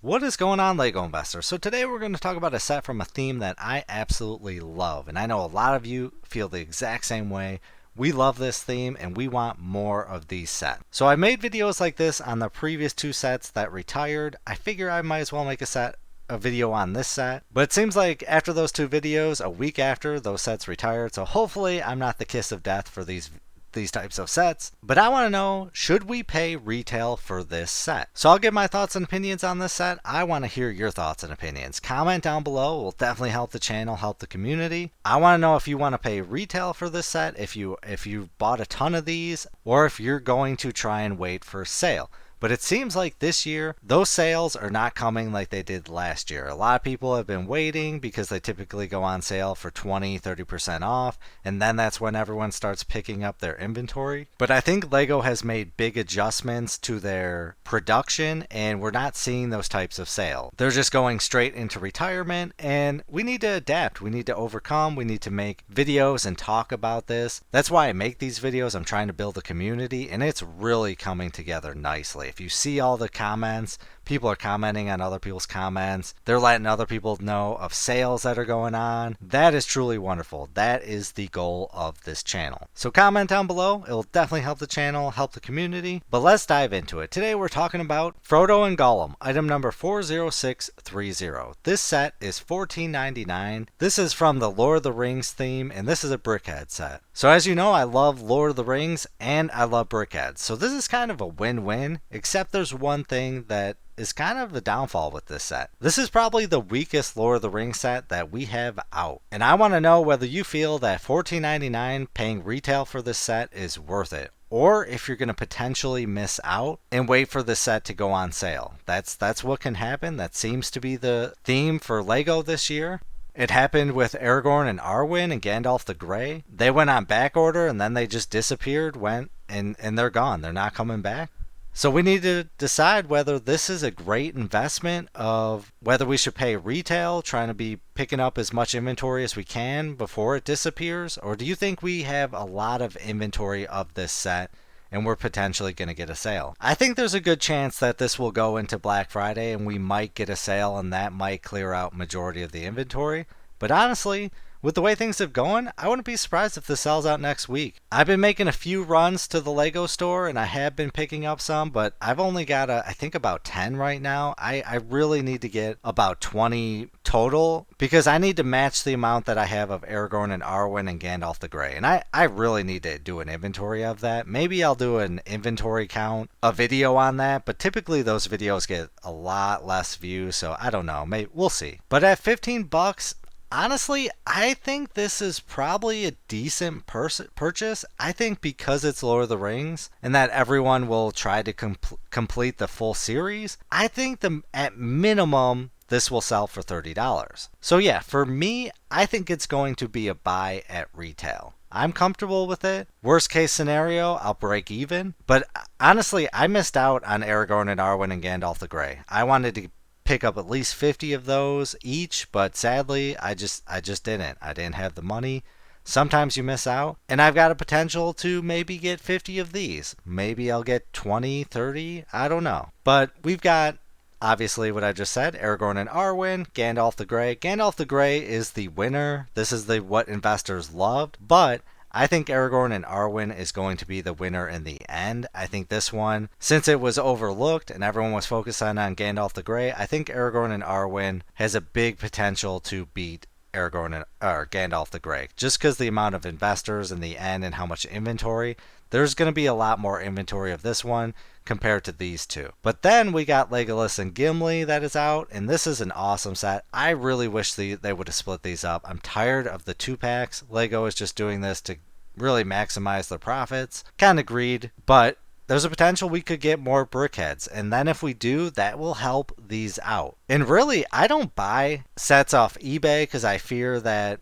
What is going on, LEGO investors? So today we're going to talk about a set from a theme that I absolutely love, and I know a lot of you feel the exact same way. We love this theme and we want more of these sets. So I made videos like this on the previous two sets that retired. I figure I might as well make a video on this set, but it seems like after those two videos, a week after, those sets retired, so hopefully I'm not the kiss of death for these types of sets. But I want to know, should we pay retail for this set? So I'll give my thoughts and opinions on this set. I want to hear your thoughts and opinions. Comment down below. It will definitely help the channel, help the community. I want to know if you want to pay retail for this set, if you bought a ton of these, or if you're going to try and wait for sale. But it seems like this year, those sales are not coming like they did last year. A lot of people have been waiting because they typically go on sale for 20-30% off, and then that's when everyone starts picking up their inventory. But I think LEGO has made big adjustments to their production, and we're not seeing those types of sales. They're just going straight into retirement, and we need to adapt. We need to overcome. We need to make videos and talk about this. That's why I make these videos. I'm trying to build a community, and it's really coming together nicely. If you see all the comments, people are commenting on other people's comments. They're letting other people know of sales that are going on. That is truly wonderful. That is the goal of this channel. So comment down below. It will definitely help the channel, help the community. But let's dive into it. Today we're talking about Frodo and Gollum, item number 40630. This set is $14.99. This is from the Lord of the Rings theme, and this is a Brickheadz set. So as you know, I love Lord of the Rings and I love Brickheadz. So this is kind of a win-win, except there's one thing that is kind of the downfall with this set. This is probably the weakest Lord of the Rings set that we have out. And I want to know whether you feel that $14.99 paying retail for this set is worth it, or if you're going to potentially miss out and wait for the set to go on sale. That's what can happen. That seems to be the theme for LEGO this year. It happened with Aragorn and Arwen and Gandalf the Grey. They went on back order and then they just disappeared, and they're gone. They're not coming back. So we need to decide whether this is a great investment, of whether we should pay retail, trying to be picking up as much inventory as we can before it disappears, or do you think we have a lot of inventory of this set and we're potentially going to get a sale? I think there's a good chance that this will go into Black Friday and we might get a sale and that might clear out majority of the inventory. But honestly, with the way things have gone, I wouldn't be surprised if this sells out next week. I've been making a few runs to the LEGO store and I have been picking up some, but I've only got I think about 10 right now. I really need to get about 20 total because I need to match the amount that I have of Aragorn and Arwen and Gandalf the Grey. And I really need to do an inventory of that. Maybe I'll do an inventory count, a video on that, but typically those videos get a lot less views, so I don't know. Maybe we'll see. But at 15 bucks, honestly, I think this is probably a decent purchase. I think because it's Lord of the Rings and that everyone will try to complete the full series, I think at minimum this will sell for $30. So yeah, for me, I think it's going to be a buy at retail. I'm comfortable with it. Worst case scenario, I'll break even. But honestly, I missed out on Aragorn and Arwen and Gandalf the Grey. I wanted to pick up at least 50 of those each, but sadly I just didn't. I didn't have the money. Sometimes you miss out, and I've got a potential to maybe get 50 of these. Maybe I'll get 20, 30, I don't know. But we've got obviously what I just said, Aragorn and Arwen, Gandalf the Grey. Gandalf the Grey is the winner. This is what investors loved, but I think Aragorn and Arwen is going to be the winner in the end. I think this one, since it was overlooked and everyone was focused on Gandalf the Grey, I think Aragorn and Arwen has a big potential to beat Gandalf the Grey. Just because the amount of investors in the end and how much inventory, there's going to be a lot more inventory of this one compared to these two. But then we got Legolas and Gimli that is out, and this is an awesome set. I really wish they would have split these up. I'm tired of the 2-packs. Lego is just doing this to really maximize their profits. Kind of greed, but there's a potential we could get more Brickheadz, and then if we do, that will help these out. And really, I don't buy sets off eBay because I fear that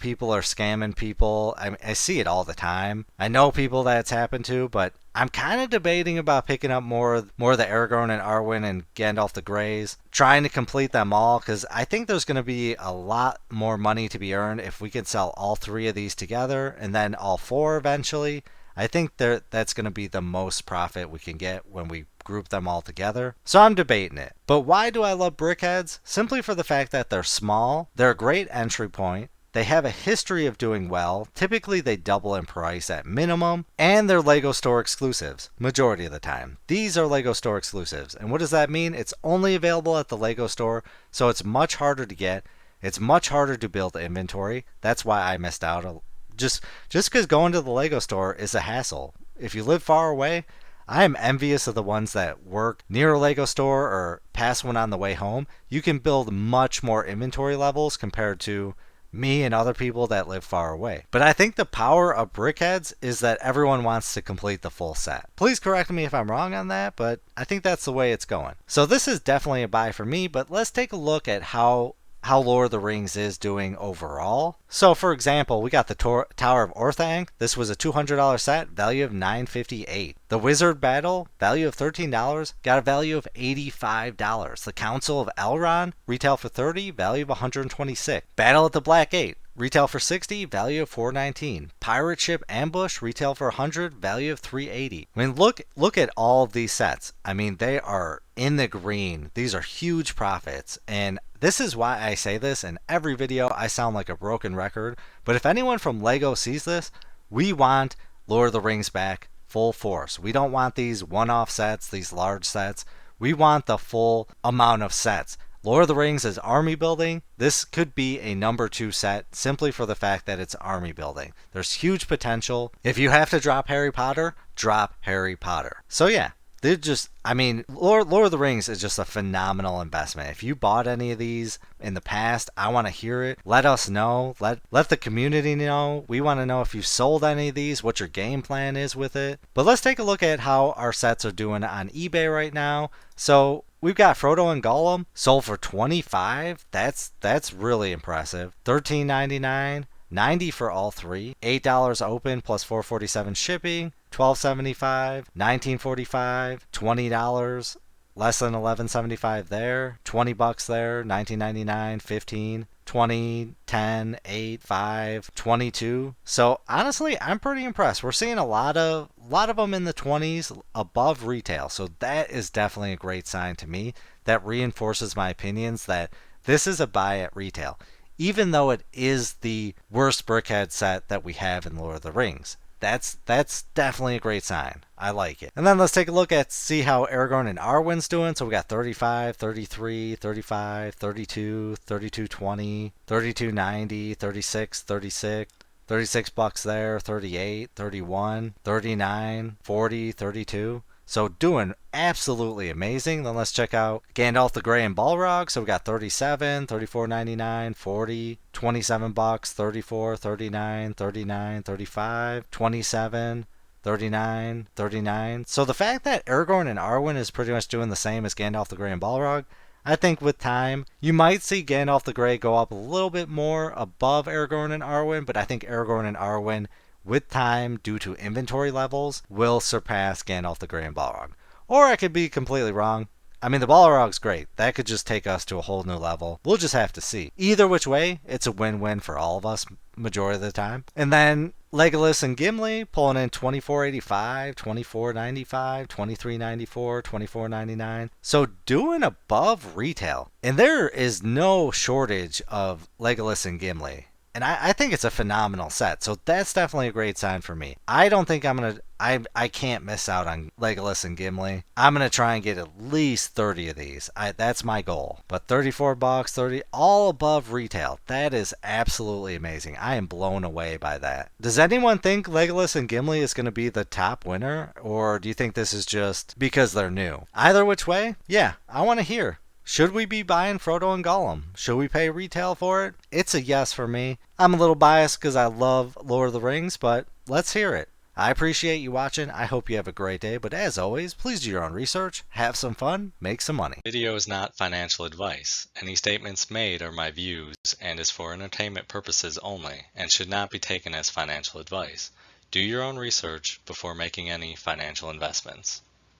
people are scamming people. I see it all the time. I know people that it's happened to, but I'm kind of debating about picking up more of the Aragorn and Arwen and Gandalf the Greys, trying to complete them all, because I think there's going to be a lot more money to be earned if we can sell all 3 of these together, and then all 4 eventually. I think that's going to be the most profit we can get when we group them all together. So I'm debating it. But why do I love Brickheadz? Simply for the fact that they're small, they're a great entry point, they have a history of doing well. Typically, they double in price at minimum, and they're LEGO Store exclusives, majority of the time. These are LEGO Store exclusives. And what does that mean? It's only available at the LEGO Store, so it's much harder to get. It's much harder to build inventory. That's why I missed out. Just because going to the LEGO Store is a hassle. If you live far away, I am envious of the ones that work near a LEGO store or pass one on the way home. You can build much more inventory levels compared to me and other people that live far away. But I think the power of Brickheadz is that everyone wants to complete the full set. Please correct me if I'm wrong on that, but I think that's the way it's going. So this is definitely a buy for me, but let's take a look at how Lord of the Rings is doing overall. So for example, we got the Tower of Orthanc. This was a $200 set, value of $9.58. The Wizard Battle, value of $13, got a value of $85. The Council of Elrond, retail for $30, value of $126. Battle at the Black Gate, retail for $60, value of $419. Pirate Ship Ambush, retail for $100, value of $380. I mean, look at all of these sets. I mean, they are in the green. These are huge profits, and this is why I say this in every video. I sound like a broken record, but if anyone from LEGO sees this, we want Lord of the Rings back full force. We don't want these one-off sets, these large sets. We want the full amount of sets. Lord of the Rings is army building. This could be a number 2 set simply for the fact that it's army building. There's huge potential. If you have to drop Harry Potter, drop Harry Potter. So yeah, they're just, I mean, Lord of the Rings is just a phenomenal investment. If you bought any of these in the past, I want to hear it. Let us know. Let the community know. We want to know if you sold any of these, what your game plan is with it. But let's take a look at how our sets are doing on eBay right now. So we've got Frodo and Gollum sold for $25. That's really impressive. $13.99. $90 for all three. $8 open plus $4.47 shipping. $12.75, $19.45, $20, less than $11.75 there, $20 there, $19.99, $15, $20, $10, $8, $5, $22. So honestly, I'm pretty impressed. We're seeing a lot of them in the 20s above retail. So that is definitely a great sign to me. That reinforces my opinions that this is a buy at retail, even though it is the worst Brickheadz set that we have in Lord of the Rings. That's definitely a great sign. I like it. And then let's take a look at see how Aragorn and Arwen's doing. So we got 35, 33, 35, 32, 32.20, 32.90, 36, 36. $36 there, 38, 31, 39, 40, 32. So doing absolutely amazing. Then let's check out Gandalf the Grey and Balrog. So we got 37, 34.99, 40, $27, 34, 39, 39, 35, 27, 39, 39. So the fact that Aragorn and Arwen is pretty much doing the same as Gandalf the Grey and Balrog, I think with time, you might see Gandalf the Grey go up a little bit more above Aragorn and Arwen, but I think Aragorn and Arwen, with time, due to inventory levels, will surpass Gandalf the Grey and Balrog. Or I could be completely wrong. I mean, the Balrog's great. That could just take us to a whole new level. We'll just have to see. Either which way, it's a win-win for all of us, majority of the time. And then Legolas and Gimli pulling in $24.85, $24.95, $23.94, $24.99. So doing above retail. And there is no shortage of Legolas and Gimli. And I think it's a phenomenal set. So that's definitely a great sign for me. I don't think I can't miss out on Legolas and Gimli. I'm going to try and get at least 30 of these. That's my goal. But $34, 30, all above retail. That is absolutely amazing. I am blown away by that. Does anyone think Legolas and Gimli is going to be the top winner? Or do you think this is just because they're new? Either which way, yeah, I want to hear. Should we be buying Frodo and Gollum? Should we pay retail for it? It's a yes for me. I'm a little biased because I love Lord of the Rings, but let's hear it. I appreciate you watching. I hope you have a great day, but as always, please do your own research, have some fun, make some money. Video is not financial advice. Any statements made are my views and is for entertainment purposes only and should not be taken as financial advice. Do your own research before making any financial investments.